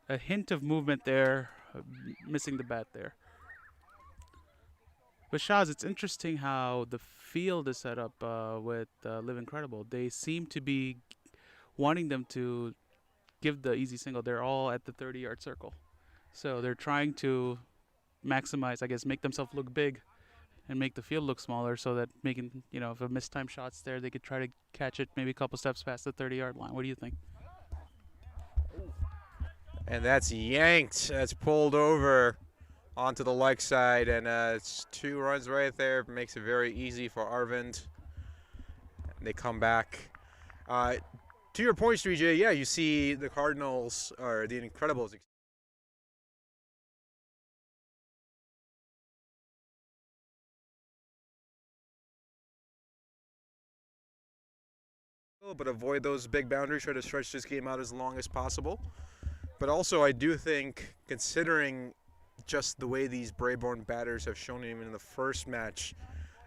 a hint of movement there, missing the bat there. But Shaz, it's interesting how the field is set up with Live Incredible. They seem to be wanting them to give the easy single. They're all at the 30-yard circle. So they're trying to maximize, I guess, make themselves look big and make the field look smaller so that making, if a missed time shot's there, they could try to catch it maybe a couple steps past the 30-yard line. What do you think? And that's yanked. That's pulled over onto the leg side, and it's 2 runs right there. Makes it very easy for Arvind. They come back. To your point, 3J, yeah, you see the Cardinals, or the Incredibles, but avoid those big boundaries, try to stretch this game out as long as possible. But also, I do think, considering just the way these Breybourne batters have shown even in the first match,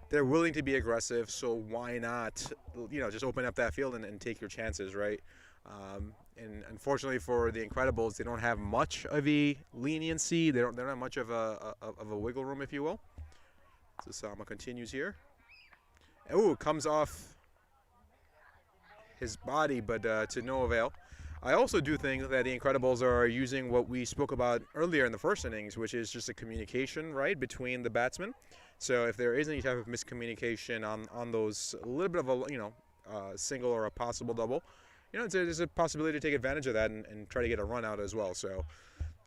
they're willing to be aggressive, so why not, just open up that field and take your chances, right? And unfortunately for the Incredibles, they don't have much of a leniency. They don't have much of a wiggle room, if you will. So Sama continues here. Ooh, comes off his body, but to no avail. I also do think that the Incredibles are using what we spoke about earlier in the first innings, which is just a communication, right, between the batsmen. So if there is any type of miscommunication on those, a little bit of a, single or a possible double, there's a possibility to take advantage of that and try to get a run out as well. So,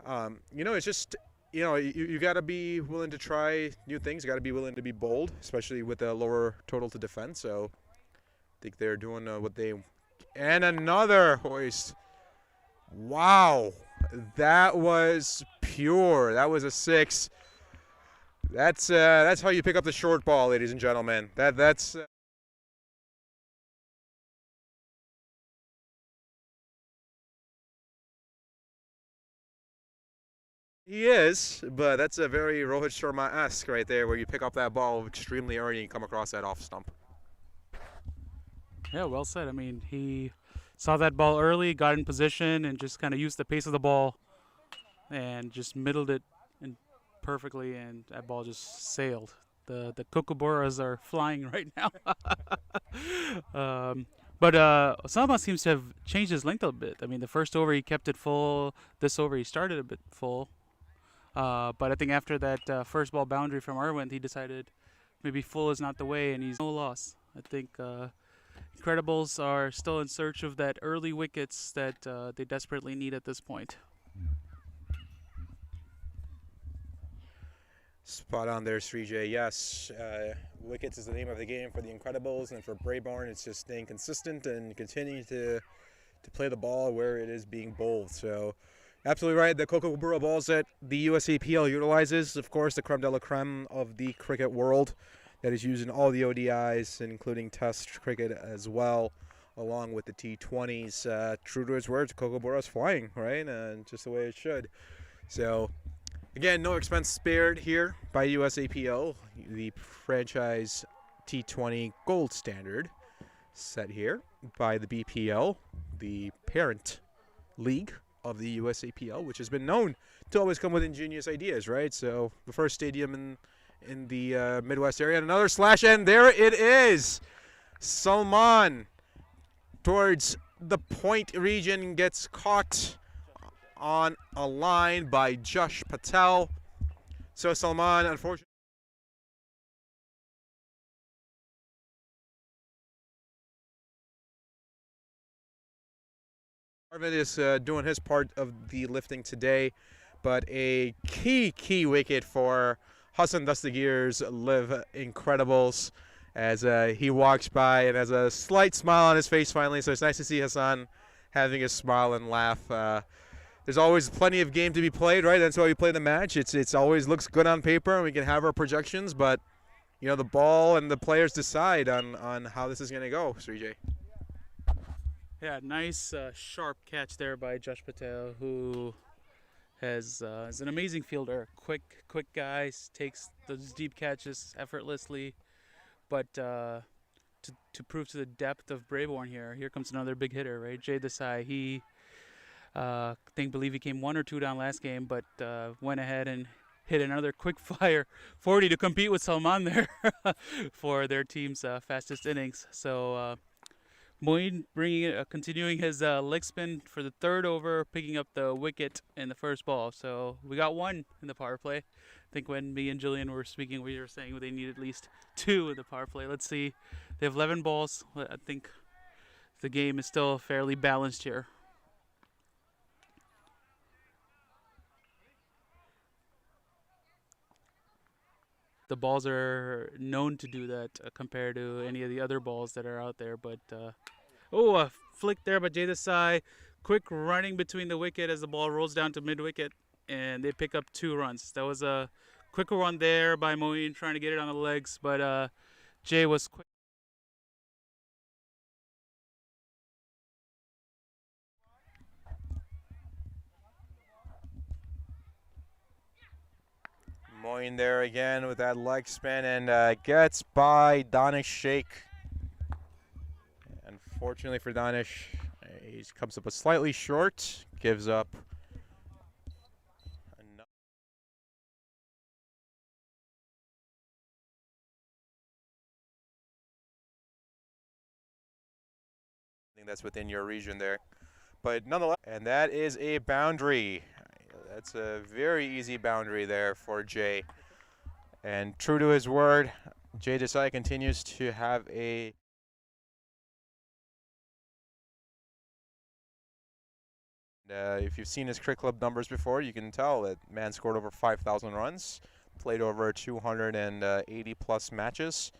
it's just, you got to be willing to try new things. You got to be willing to be bold, especially with a lower total to defend. So I think they're doing what they, and another hoist. Wow, that was pure. That was a 6. That's how you pick up the short ball, ladies and gentlemen. That's. He is, but that's a very Rohit Sharma-esque right there, where you pick up that ball extremely early and come across that off stump. Yeah, well said. I mean, he saw that ball early, got in position, and just kind of used the pace of the ball and just middled it in perfectly, and that ball just sailed. The kookaburras are flying right now. But Osama seems to have changed his length a bit. I mean, the first over he kept it full. This over he started a bit full. But I think after that first ball boundary from Arvind, he decided maybe full is not the way, and he's no loss. I think Incredibles are still in search of that early wickets that they desperately need at this point. Spot on there, Srijay. Yes, wickets is the name of the game for the Incredibles, and for Breybourne, it's just staying consistent and continuing to play the ball where it is being bowled. So, absolutely right. The Kookaburra balls that the USAPL utilizes, of course, the creme de la creme of the cricket world, that is used in all the ODIs, including Test cricket as well, along with the T20s. True to its words, Kookaburra's flying, right? Just the way it should. So, again, no expense spared here by USAPL, the franchise T20 gold standard set here by the BPL, the parent league of the USAPL, which has been known to always come with ingenious ideas, right? So the first stadium in the Midwest area, and another slash, and there it is. Salman towards the point region gets caught on a line by Josh Patel. So Salman, unfortunately, Arvind is doing his part of the lifting today, but a key wicket for Hassan Dastagir's LIV Incredibles as he walks by and has a slight smile on his face finally. So it's nice to see Hassan having a smile and laugh. There's always plenty of game to be played, right? That's why we play the match. It's always looks good on paper, and we can have our projections, but the ball and the players decide on how this is going to go, Srijay. Yeah, nice sharp catch there by Josh Patel, who is an amazing fielder. Quick guy, takes those deep catches effortlessly. But to prove to the depth of Breybourne here comes another big hitter, right? Jay Desai. He Believe he came 1 or 2 down last game, but went ahead and hit another quick fire 40 to compete with Salman there for their team's fastest innings. So Moeen continuing his leg spin for the third over, picking up the wicket in the first ball. So we got one in the power play. I think when me and Julian were speaking, we were saying they need at least 2 in the power play. Let's see. They have 11 balls. I think the game is still fairly balanced here. The balls are known to do that compared to any of the other balls that are out there. But a flick there by Jay Desai. Quick running between the wicket as the ball rolls down to mid wicket, and they pick up 2 runs. That was a quicker one there by Moeen trying to get it on the legs, but Jay was quick. Moyne there again with that leg spin and gets by Danish Sheikh. Unfortunately for Danish, he comes up a slightly short, gives up enough. I think that's within your region there. But nonetheless, and that is a boundary. That's a very easy boundary there for Jay. And true to his word, Jay Desai continues to have a if you've seen his cricket club numbers before, you can tell that man scored over 5,000 runs, played over 280 plus matches.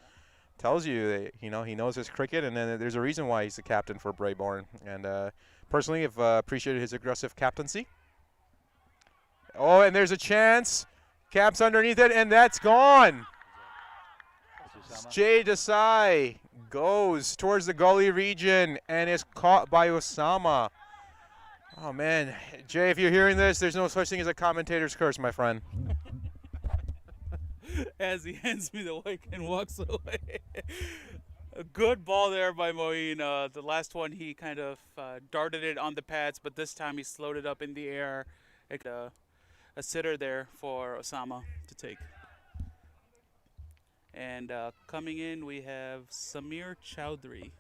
Tells you that, he knows his cricket, and then there's a reason why he's the captain for Breybourne. And personally, I've appreciated his aggressive captaincy. Oh, and there's a chance. Caps underneath it, and that's gone. Jay Desai goes towards the gully region and is caught by Osama. Oh, man. Jay, if you're hearing this, there's no such thing as a commentator's curse, my friend. As he hands me the wicket and walks away. A good ball there by Moeen. The last one, he kind of darted it on the pads, but this time he slowed it up in the air. A sitter there for Osama to take. And coming in, we have Samir Chowdhury,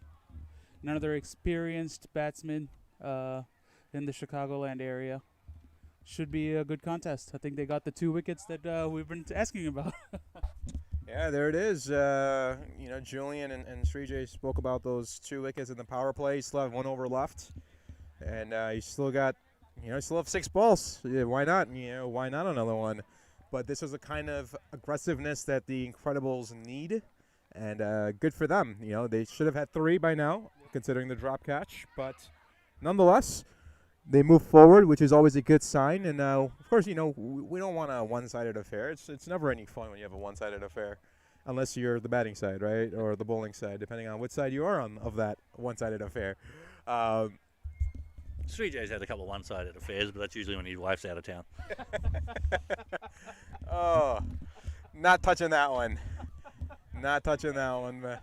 another experienced batsman in the Chicagoland area. Should be a good contest. I think they got the 2 wickets that we've been asking about. Yeah, there it is. Julian and Srijay spoke about those 2 wickets in the power play. You still have 1 over left, and you still got, you still have 6 balls. Yeah, why not? Why not another one? But this is the kind of aggressiveness that the Incredibles need, and good for them. They should have had 3 by now, considering the drop catch. But nonetheless, they move forward, which is always a good sign. And of course, we don't want a one-sided affair. It's never any fun when you have a one-sided affair, unless you're the batting side, right, or the bowling side, depending on which side you are on of that one-sided affair. Srijay's had a couple of one-sided affairs, but that's usually when his wife's out of town. Oh, not touching that one. Not touching that one, man.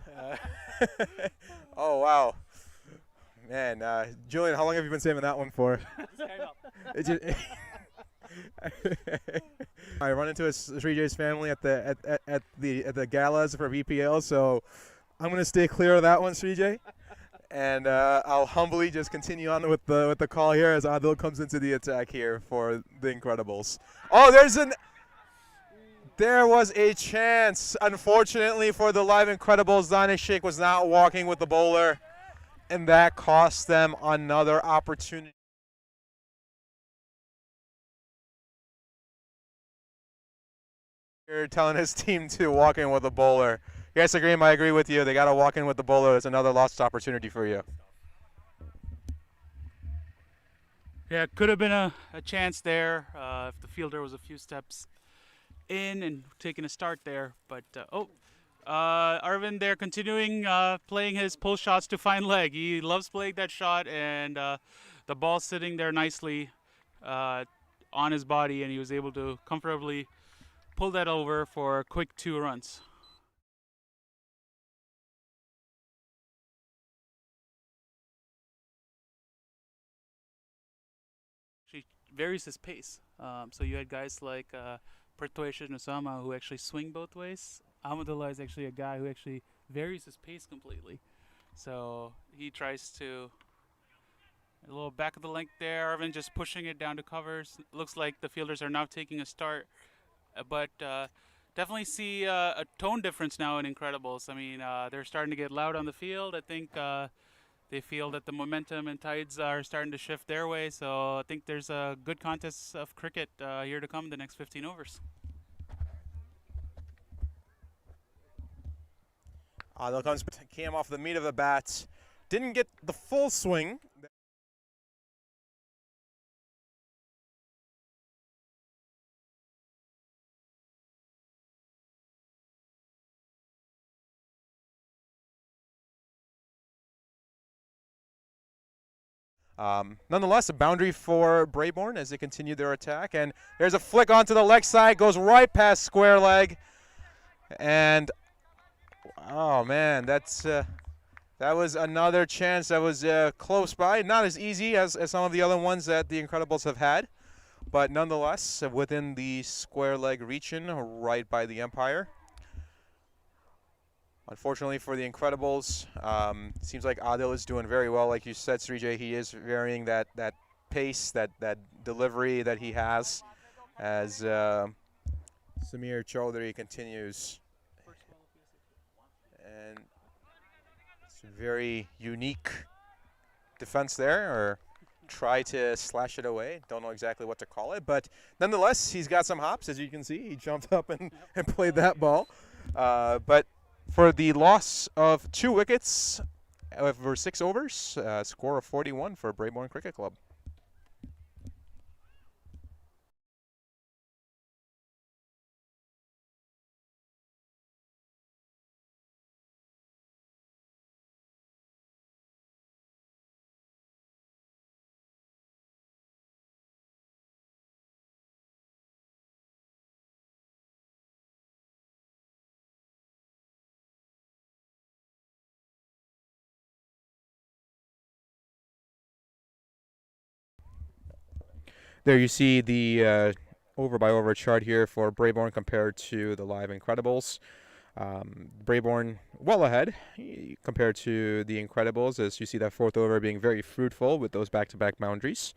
Oh, wow. Man, Julian, how long have you been saving that one for? I run into Srijay's family at the galas for VPL, so I'm gonna stay clear of that one, Srijay. And I'll humbly just continue on with the call here as Adil comes into the attack here for the Incredibles. Oh, there was a chance. Unfortunately for the LIV Incredibles, Danish Sheikh was not walking with the bowler, and that cost them another opportunity. You're telling his team to walk in with the bowler. Yes, I agree with you. They got to walk in with the bowler. It's another lost opportunity for you. Yeah, it could have been a chance there if the fielder was a few steps in and taking a start there. But, Arvind there continuing playing his post shots to find leg. He loves playing that shot, and the ball sitting there nicely on his body, and he was able to comfortably pull that over for a quick 2 runs. varies his pace. So you had guys like Pertoish and Osama who actually swing both ways. Ahmadullah is actually a guy who actually varies his pace completely. So he tries to a little back of the length there. Arvin just pushing it down to covers. Looks like the fielders are now taking a start, but definitely see a tone difference now in Incredibles. I mean, they're starting to get loud on the field. I think they feel that the momentum and tides are starting to shift their way. So I think there's a good contest of cricket here to come in the next 15 overs. There comes Cam off the meat of the bat. Didn't get the full swing. Nonetheless, a boundary for Breybourne as they continue their attack. And there's a flick onto the leg side, goes right past square leg. And, oh man, that was another chance that was close by. Not as easy as some of the other ones that the Incredibles have had. But nonetheless, within the square leg region, right by the umpire. Unfortunately for the Incredibles, seems like Adil is doing very well. Like you said, Srijay, he is varying that pace, that delivery that he has as Samir Chaudhary continues. And it's a very unique defense there, or try to slash it away. Don't know exactly what to call it, but nonetheless, he's got some hops, as you can see. He jumped up and played that ball. But for the loss of 2 wickets over 6 overs, score of 41 for Breybourne Cricket Club. There you see the over-by-over chart here for Breybourne compared to the live Incredibles. Breybourne well ahead compared to the Incredibles, as you see that 4th over being very fruitful with those back-to-back boundaries.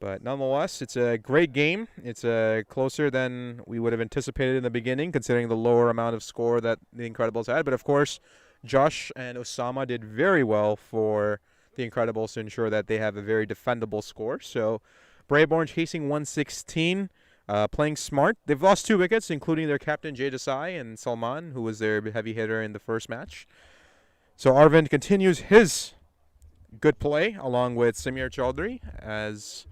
But nonetheless, it's a great game. It's closer than we would have anticipated in the beginning, considering the lower amount of score that the Incredibles had. But of course, Josh and Osama did very well for the Incredibles to ensure that they have a very defendable score. So Breybourne chasing 116, playing smart. They've lost 2 wickets, including their captain Jay Desai and Salman, who was their heavy hitter in the first match. So Arvind continues his good play along with Samir Chaudhary, as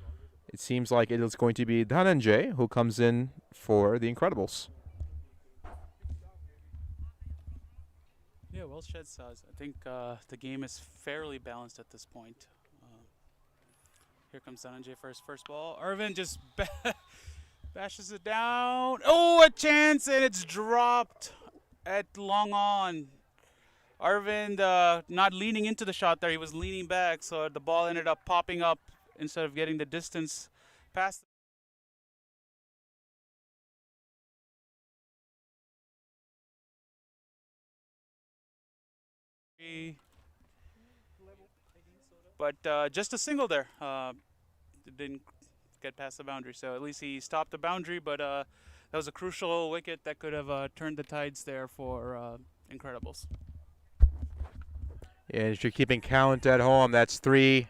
it seems like it is going to be Dhananjay who comes in for the Incredibles. Yeah, well said, Saz. I think the game is fairly balanced at this point. Here comes Dhananjay for his first ball. Arvind just bashes it down. Oh, a chance, and it's dropped at long on. Arvind not leaning into the shot there. He was leaning back, so the ball ended up popping up instead of getting the distance past. But just a single there. Didn't get past the boundary, so at least he stopped the boundary, but that was a crucial wicket that could have turned the tides there for Incredibles. Yeah, if you're keeping count at home, that's 3.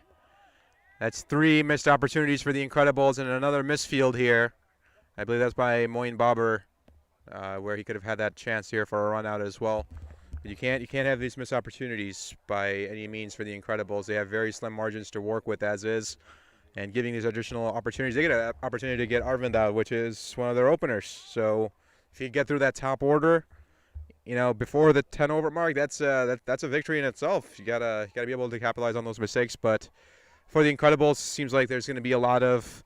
That's 3 missed opportunities for the Incredibles, and another misfield here. I believe that's by Moin Babar, where he could have had that chance here for a run out as well. But you can't have these missed opportunities by any means for the Incredibles. They have very slim margins to work with as is, and giving these additional opportunities, they get an opportunity to get Arvind out, which is one of their openers. So if you get through that top order, you know, before the 10 over mark, that's a victory in itself. You gotta be able to capitalize on those mistakes. But for the Incredibles, seems like there's going to be a lot of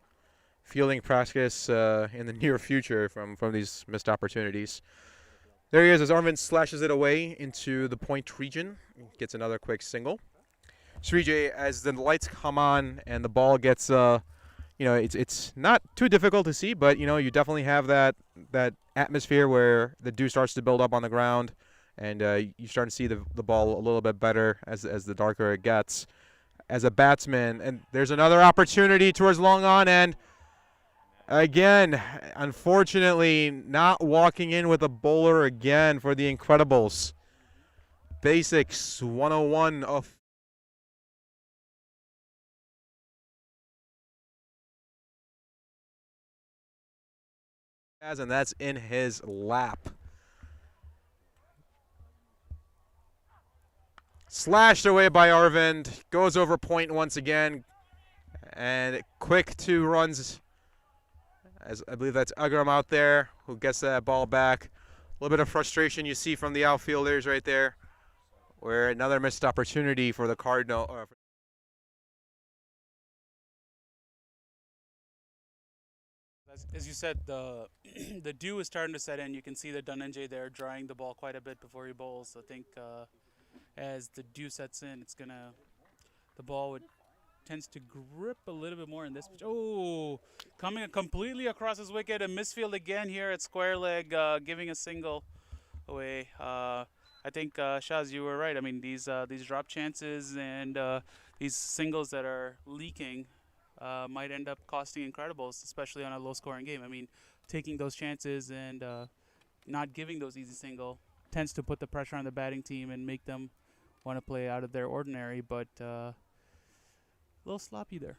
fielding practice in the near future from these missed opportunities. There he is as Arvind slashes it away into the point region. Gets another quick single. Srijay, as the lights come on and the ball gets it's not too difficult to see, but you definitely have that atmosphere where the dew starts to build up on the ground, and you start to see the ball a little bit better as the darker it gets. As a batsman, and there's another opportunity towards long on, and again, unfortunately, not walking in with a bowler again for the Incredibles. Basics 101 of. And that's in his lap. Slashed away by Arvind. Goes over point once again. And quick 2 runs. As I believe that's Agram out there who gets that ball back. A little bit of frustration you see from the outfielders right there. Where another missed opportunity for the Cardinal. As you said, the the dew is starting to set in. You can see the Dhananjay there drying the ball quite a bit before he bowls. I think as the dew sets in, the ball tends to grip a little bit more in this pitch. Oh, coming completely across his wicket, a misfield again here at square leg, giving a single away. I think Shaz, you were right. I mean, these drop chances and these singles that are leaking might end up costing Incredibles, especially on a low-scoring game. I mean, taking those chances and not giving those easy single tends to put the pressure on the batting team and make them want to play out of their ordinary, but a little sloppy there.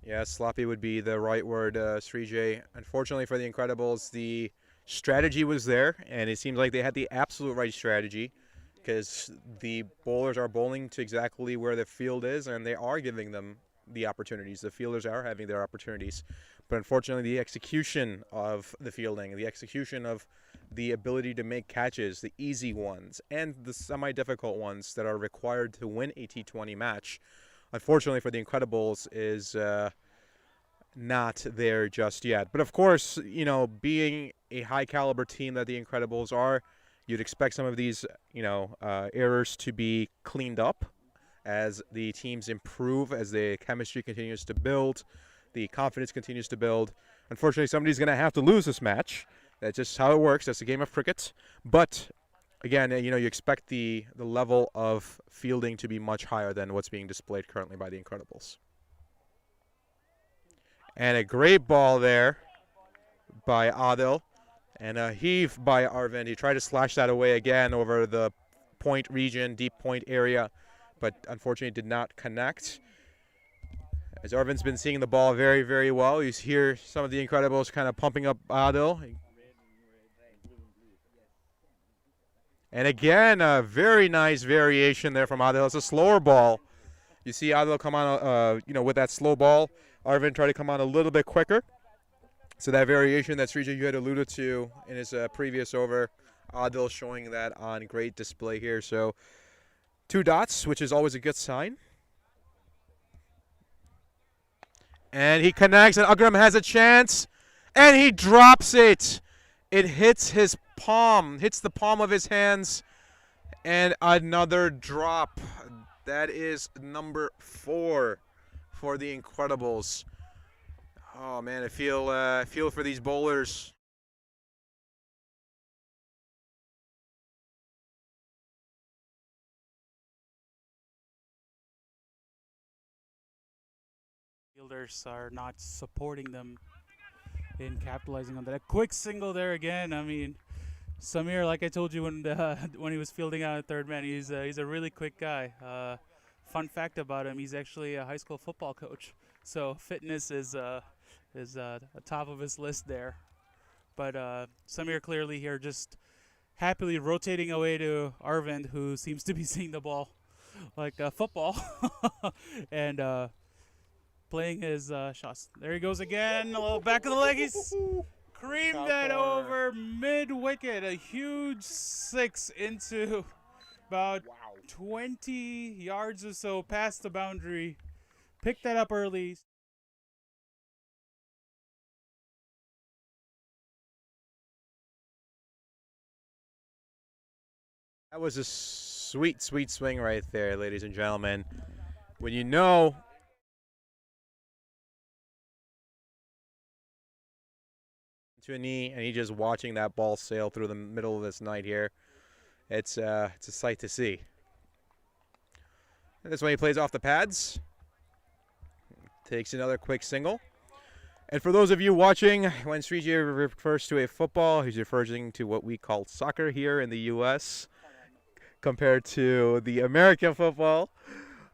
Yeah, sloppy would be the right word, Srijay. Unfortunately for the Incredibles, the strategy was there, and it seems like they had the absolute right strategy because the bowlers are bowling to exactly where the field is, and they are giving them the opportunities. The fielders are having their opportunities. But unfortunately, the execution of the fielding, the execution of the ability to make catches, the easy ones, and the semi-difficult ones that are required to win a T20 match, unfortunately for the Incredibles, is not there just yet. But of course, being a high-caliber team that the Incredibles are, you'd expect some of these, errors to be cleaned up as the teams improve, as the chemistry continues to build, the confidence continues to build. Unfortunately, somebody's going to have to lose this match. That's just how it works. That's a game of cricket. But again, you expect the level of fielding to be much higher than what's being displayed currently by the Incredibles. And a great ball there by Adil. And a heave by Arvind. He tried to slash that away again over the point region, deep point area, but unfortunately did not connect. As Arvind's been seeing the ball very, very well, you hear some of the Incredibles kind of pumping up Adil. And again, a very nice variation there from Adil. It's a slower ball. You see Adil come on, with that slow ball. Arvind tried to come on a little bit quicker. So that variation that Srijay you had alluded to in his previous over, Adil showing that on great display here. So 2 dots, which is always a good sign. And he connects, and Agram has a chance, and he drops it. It hits his palm, hits the palm of his hands, and another drop. That is number 4 for the Incredibles. Oh man, I feel for these bowlers. Fielders are not supporting them in capitalizing on that. A quick single there again. I mean, Samir, like I told you when he was fielding out at third man, he's a really quick guy. Fun fact about him: he's actually a high school football coach, so fitness is top of his list there. But Samir clearly here just happily rotating away to Arvind, who seems to be seeing the ball like football, and playing his shots. There he goes again, a little back of the leg. He's creamed that over mid-wicket. A huge 6 into about 20 yards or so past the boundary. Picked that up early. That was a sweet, sweet swing right there, ladies and gentlemen. When you know to a knee, and he's just watching that ball sail through the middle of this night here. It's a sight to see. And this one he plays off the pads. Takes another quick single. And for those of you watching, when Sriji refers to a football, he's referring to what we call soccer here in the U.S. compared to the American football.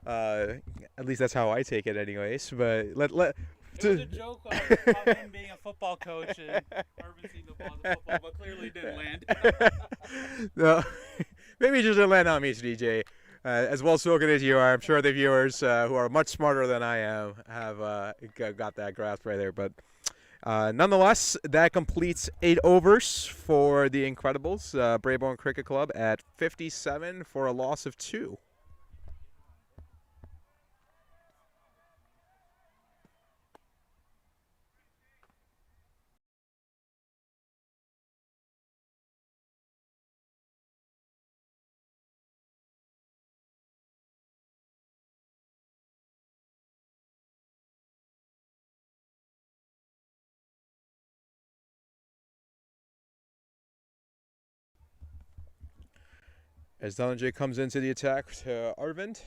At least that's how I take it anyways. But It was a joke of him being a football coach and Urban seeing the ball as a football, but clearly didn't land. No, maybe it just didn't land on me, DJ. As well spoken as you are, I'm sure the viewers who are much smarter than I am have got that grasp right there. But nonetheless, that completes 8 overs for the Incredibles Breybourne Cricket Club at 57 for a loss of 2. As Dhananjay comes into the attack to Arvind.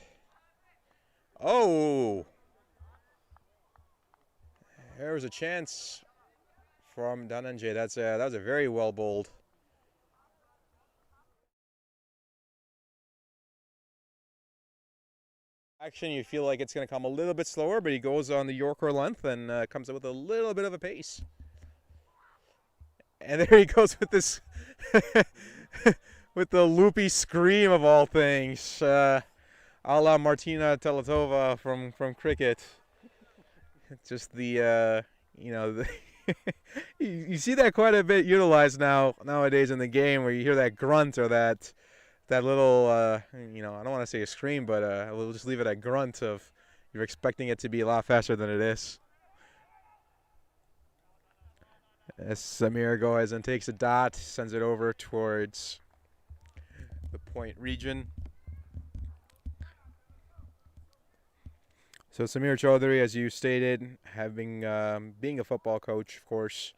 Oh! There's a chance from Dhananjay. That was a very well bowled. Action, you feel like it's going to come a little bit slower, but he goes on the Yorker length and comes up with a little bit of a pace. And there he goes with this, with the loopy scream of all things, a la Martina Teletova from cricket. Just the, you see that quite a bit utilized nowadays in the game, where you hear that grunt or that little, I don't want to say a scream, but we'll just leave it at grunt of you're expecting it to be a lot faster than it is. As Samir goes and takes a dot, sends it over towards the point region. So Samir Chaudhary, as you stated, being a football coach, of course,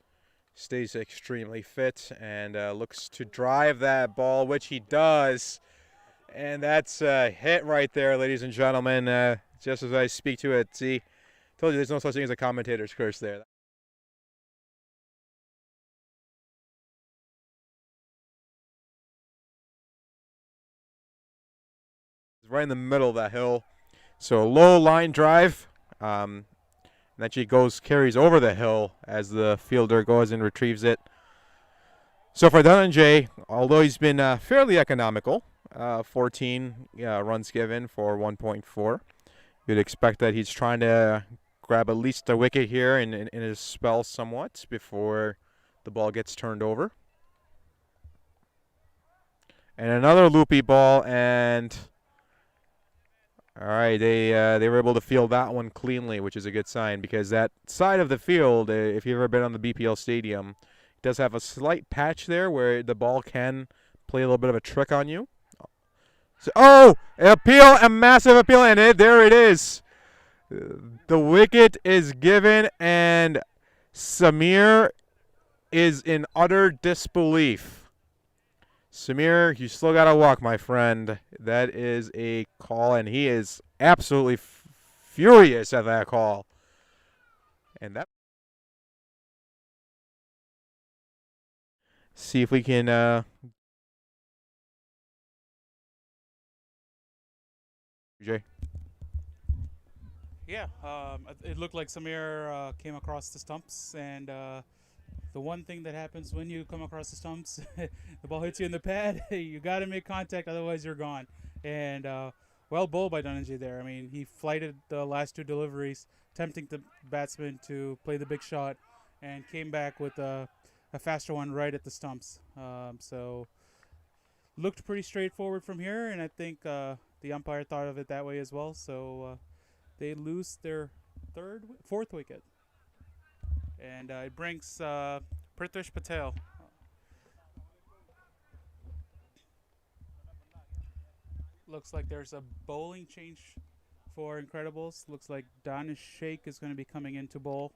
stays extremely fit and looks to drive that ball, which he does. And that's a hit right there, ladies and gentlemen. Just as I speak to it, see, told you there's no such thing as a commentator's curse there. Right in the middle of that hill. So a low line drive. And then she carries over the hill as the fielder goes and retrieves it. So for Dhananjay, although he's been fairly economical, 14 runs given for 1.4, you'd expect that he's trying to grab at least a wicket here in his spell somewhat before the ball gets turned over. And another loopy ball, and all right, they were able to field that one cleanly, which is a good sign, because that side of the field, if you've ever been on the BPL stadium, does have a slight patch there where the ball can play a little bit of a trick on you. So, a massive appeal, and there it is. The wicket is given, and Samir is in utter disbelief. Samir, you still got to walk, my friend. That is a call, and he is absolutely furious at that call. And that. See if we can. Jay. Yeah, it looked like Samir came across the stumps, and the one thing that happens when you come across the stumps, the ball hits you in the pad, you got to make contact, otherwise you're gone. And well bowled by Dhananjay there. I mean, he flighted the last 2 deliveries, tempting the batsman to play the big shot, and came back with a faster one right at the stumps. So looked pretty straightforward from here, and I think the umpire thought of it that way as well. So they lose their 4th wicket. And it brings Prithvish Patel. Looks like there's a bowling change for Incredibles. Looks like Danish Sheikh is going to be coming in to bowl.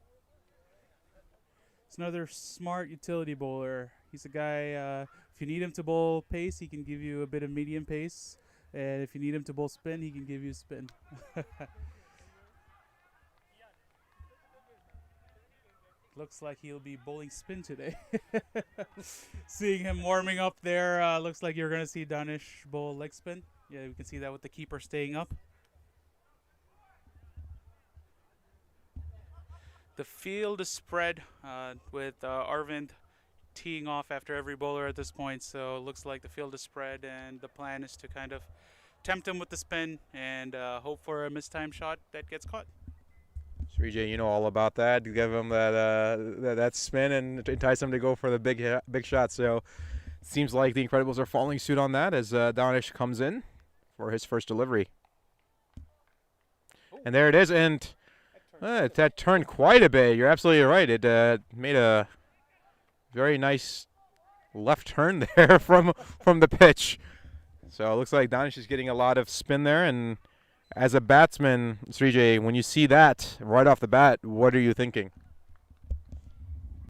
another smart utility bowler. He's a guy, if you need him to bowl pace, he can give you a bit of medium pace. And if you need him to bowl spin, he can give you spin. Looks like he'll be bowling spin today. Seeing him warming up there, looks like you're going to see Danish bowl leg spin. Yeah, we can see that with the keeper staying up. The field is spread with Arvind teeing off after every bowler at this point. So it looks like the field is spread, and the plan is to kind of tempt him with the spin and hope for a mistimed shot that gets caught. Srijay, you know all about that. You give him that spin and entice him to go for the big shot. So it seems like the Incredibles are following suit on that as Danish comes in for his first delivery. And there it is, and that turned quite a bit. You're absolutely right. It made a very nice left turn there from the pitch. So it looks like Danish is getting a lot of spin there. And as a batsman, Srijay, when you see that right off the bat, what are you thinking?